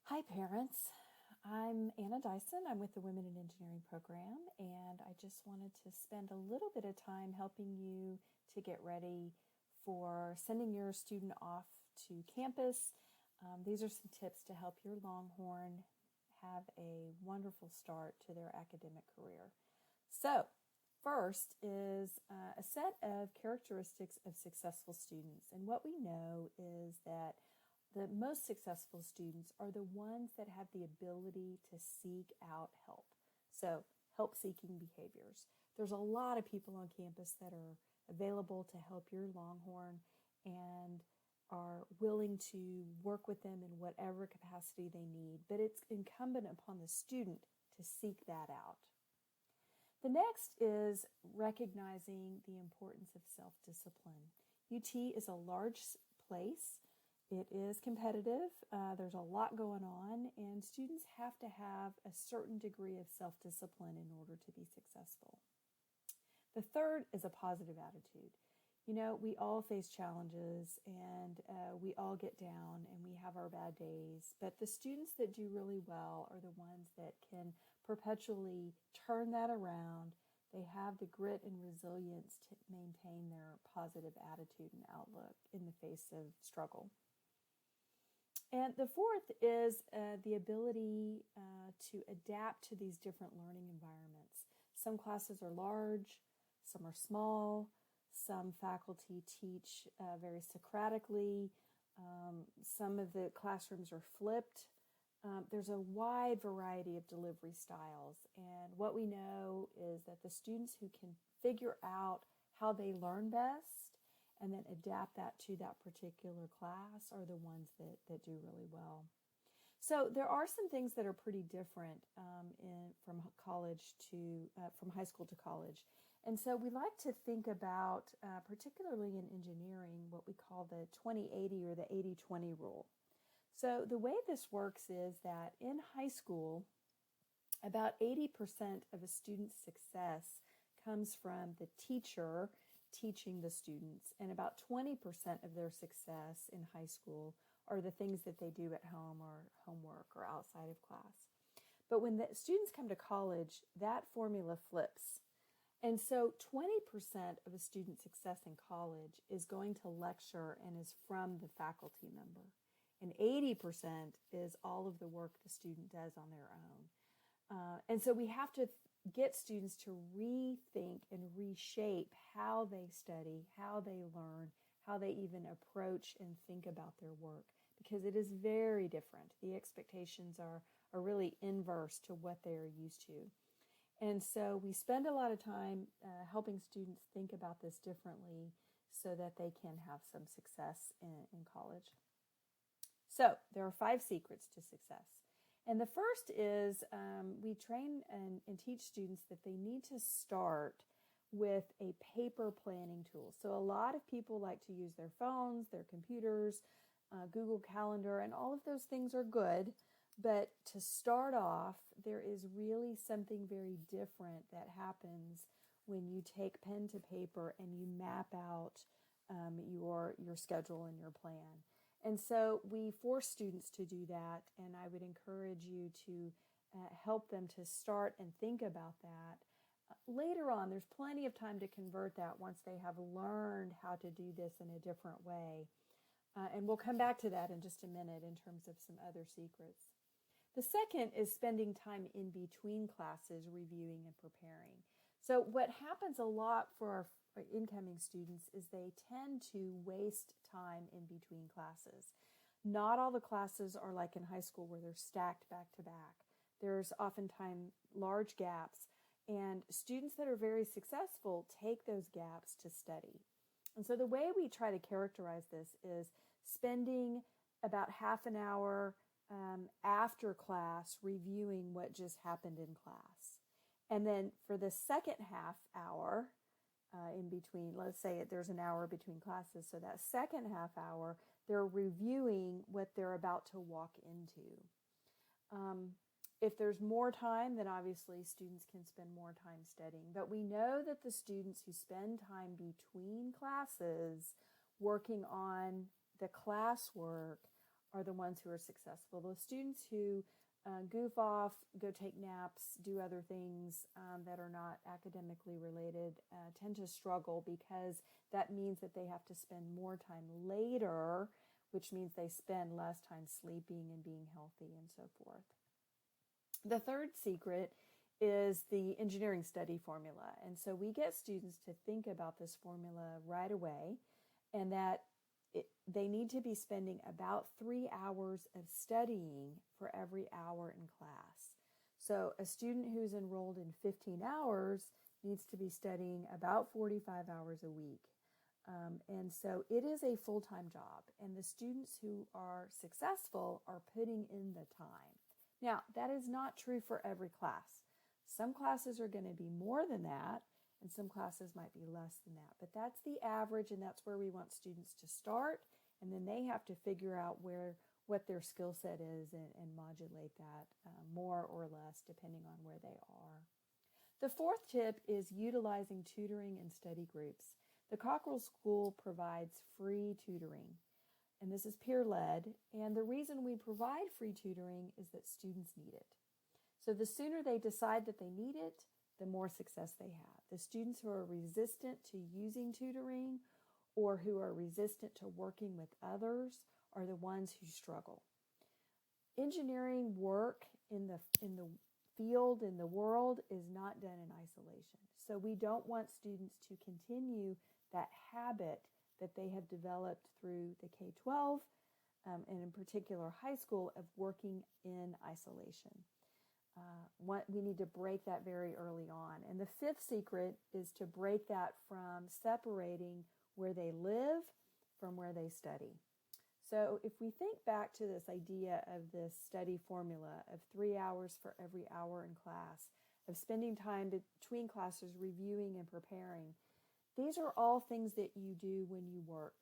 Hi, parents. I'm Anna Dison. I'm with the Women in Engineering program, and I just wanted to spend a little bit of time helping you to get ready for sending your student off to campus. These are some tips to help your Longhorn have a wonderful start to their academic career. So, first is a set of characteristics of successful students. And what we know is that the most successful students are the ones that have the ability to seek out help. So, help-seeking behaviors. There's a lot of people on campus that are available to help your Longhorn and are willing to work with them in whatever capacity they need, but it's incumbent upon the student to seek that out. The next is recognizing the importance of self-discipline. UT is a large place. It is competitive. There's a lot going on, and students have to have a certain degree of self-discipline in order to be successful. The third is a positive attitude. You know, we all face challenges, and we all get down, and we have our bad days, but the students that do really well are the ones that can perpetually turn that around. They have the grit and resilience to maintain their positive attitude and outlook in the face of struggle. And the fourth is the ability to adapt to these different learning environments. Some classes are large, some are small, some faculty teach very Socratically, some of the classrooms are flipped. There's a wide variety of delivery styles, and what we know is that the students who can figure out how they learn best and then adapt that to that particular class are the ones that do really well. So there are some things that are pretty different from high school to college. And so we like to think about, particularly in engineering, what we call the 20-80 or the 80-20 rule. So the way this works is that in high school, about 80% of a student's success comes from the teacher teaching the students, and about 20% of their success in high school are the things that they do at home or homework or outside of class. But when the students come to college, that formula flips. And so 20% of a student's success in college is going to lecture and is from the faculty member. And 80% is all of the work the student does on their own. And so we have to get students to rethink and reshape how they study, how they learn, how they even approach and think about their work, because it is very different. The expectations are really inverse to what they are used to. And so we spend a lot of time helping students think about this differently so that they can have some success in college. So there are 5 secrets to success. And the first is we train and teach students that they need to start with a paper planning tool. So a lot of people like to use their phones, their computers, Google Calendar, and all of those things are good. But to start off, there is really something very different that happens when you take pen to paper and you map out your schedule and your plan. And so we force students to do that, and I would encourage you to help them to start and think about that. Later on, there's plenty of time to convert that once they have learned how to do this in a different way. And we'll come back to that in just a minute in terms of some other secrets. The second is spending time in between classes, reviewing and preparing. So what happens a lot for our incoming students is they tend to waste time in between classes. Not all the classes are like in high school where they're stacked back to back. There's oftentimes large gaps, and students that are very successful take those gaps to study. And so the way we try to characterize this is spending about half an hour after class reviewing what just happened in class. And then for the second half hour, in between, let's say there's an hour between classes, so that second half hour, they're reviewing what they're about to walk into. If there's more time, then obviously students can spend more time studying. But we know that the students who spend time between classes working on the classwork are the ones who are successful. Those students who goof off, go take naps, do other things that are not academically related tend to struggle, because that means that they have to spend more time later, which means they spend less time sleeping and being healthy and so forth. The third secret is the engineering study formula. And so we get students to think about this formula right away, and that they need to be spending about 3 hours of studying for every hour in class. So a student who's enrolled in 15 hours needs to be studying about 45 hours a week. And so it is a full-time job, and the students who are successful are putting in the time. Now, that is not true for every class. Some classes are going to be more than that, and some classes might be less than that. But that's the average, and that's where we want students to start, and then they have to figure out what their skill set is and modulate that more or less depending on where they are. The fourth tip is utilizing tutoring and study groups. The Cockrell School provides free tutoring, and this is peer-led, and the reason we provide free tutoring is that students need it. So the sooner they decide that they need it, the more success they have. The students who are resistant to using tutoring or who are resistant to working with others are the ones who struggle. Engineering work in the field, in the world, is not done in isolation. So we don't want students to continue that habit that they have developed through the K-12 and in particular high school of working in isolation. We need to break that very early on. And the fifth secret is to break that from separating where they live from where they study. So if we think back to this idea of this study formula of 3 hours for every hour in class, of spending time between classes reviewing and preparing, these are all things that you do when you work.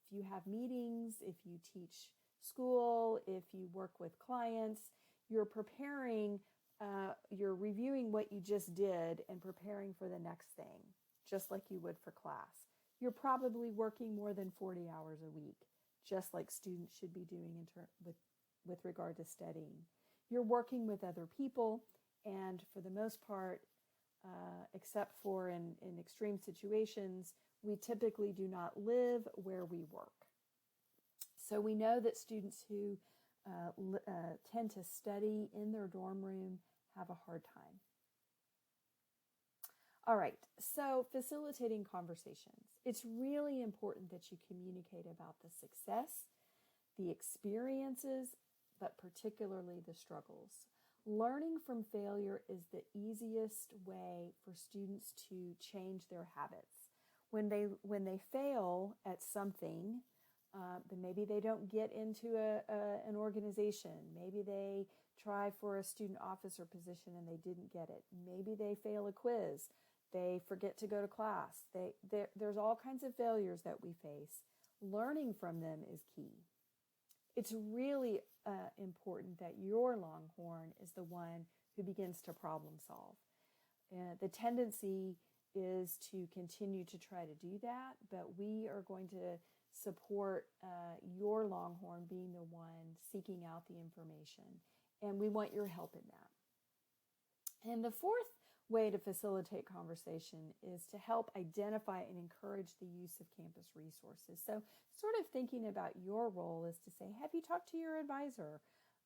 If you have meetings, if you teach school, if you work with clients, you're preparing, you're reviewing what you just did and preparing for the next thing, just like you would for class. You're probably working more than 40 hours a week, just like students should be doing with regard to studying. You're working with other people, and for the most part, except for in extreme situations, we typically do not live where we work. So we know that students who tend to study in their dorm room have a hard time. All right, so facilitating conversations. It's really important that you communicate about the success, the experiences, but particularly the struggles. Learning from failure is the easiest way for students to change their habits. When they fail at something, then maybe they don't get into an organization. Maybe they try for a student officer position and they didn't get it. Maybe they fail a quiz. They forget to go to class. There's all kinds of failures that we face. Learning from them is key. It's really important that your Longhorn is the one who begins to problem solve. The tendency is to continue to try to do that, but we are going to support your Longhorn being the one seeking out the information, and we want your help in that. And the fourth way to facilitate conversation is to help identify and encourage the use of campus resources. So sort of thinking about your role is to say, have you talked to your advisor?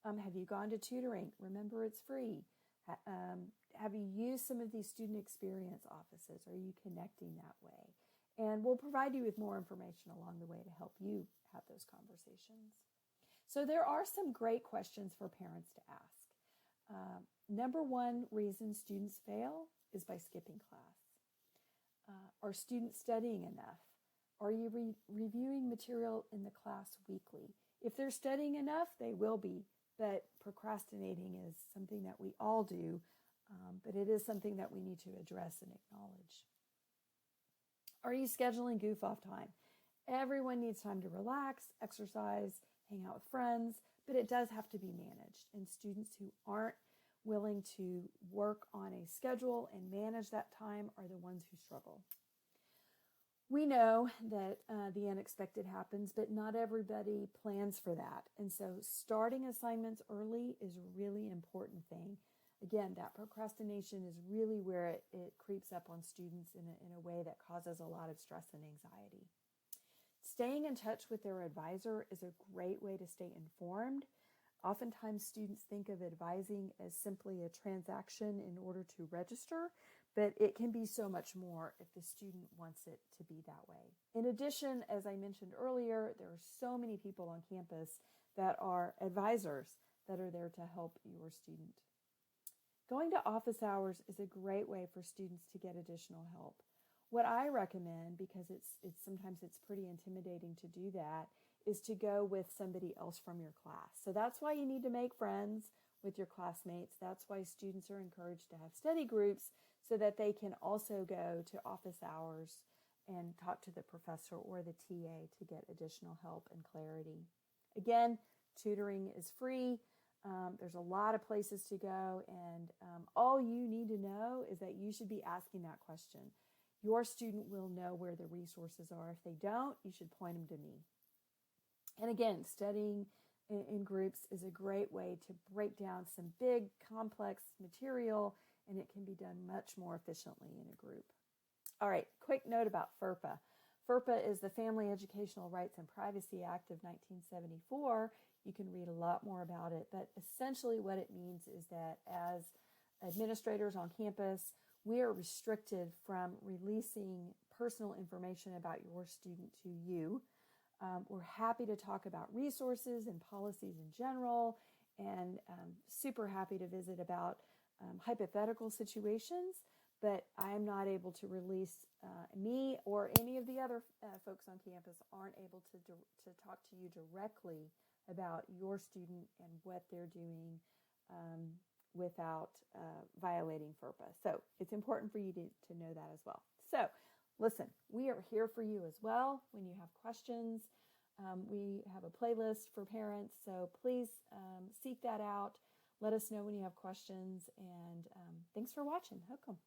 Have you gone to tutoring? Remember, it's free. Have you used some of these student experience offices? Are you connecting that way? And we'll provide you with more information along the way to help you have those conversations. So there are some great questions for parents to ask. Number one reason students fail is by skipping class. Are students studying enough? Are you reviewing material in the class weekly? If they're studying enough, they will be, but procrastinating is something that we all do, but it is something that we need to address and acknowledge. Are you scheduling goof-off time? Everyone needs time to relax, exercise, hang out with friends, but it does have to be managed, and students who aren't willing to work on a schedule and manage that time are the ones who struggle. We know that the unexpected happens, but not everybody plans for that. And so starting assignments early is a really important thing. Again, that procrastination is really where it creeps up on students in a way that causes a lot of stress and anxiety. Staying in touch with their advisor is a great way to stay informed. Oftentimes students think of advising as simply a transaction in order to register, but it can be so much more if the student wants it to be that way. In addition, as I mentioned earlier, there are so many people on campus that are advisors that are there to help your student. Going to office hours is a great way for students to get additional help. What I recommend, because sometimes it's pretty intimidating to do that, is to go with somebody else from your class. So that's why you need to make friends with your classmates. That's why students are encouraged to have study groups so that they can also go to office hours and talk to the professor or the TA to get additional help and clarity. Again, tutoring is free. There's a lot of places to go, and all you need to know is that you should be asking that question. Your student will know where the resources are. If they don't, you should point them to me. And again, studying in groups is a great way to break down some big, complex material, and it can be done much more efficiently in a group. All right, quick note about FERPA. FERPA is the Family Educational Rights and Privacy Act of 1974. You can read a lot more about it, but essentially what it means is that as administrators on campus, we are restricted from releasing personal information about your student to you. We're happy to talk about resources and policies in general, and super happy to visit about hypothetical situations, but I am not able to release, me or any of the other folks on campus aren't able to talk to you directly about your student and what they're doing without violating FERPA. So it's important for you to know that as well. So listen, we are here for you as well when you have questions. We have a playlist for parents, so please seek that out. Let us know when you have questions, and thanks for watching. Welcome.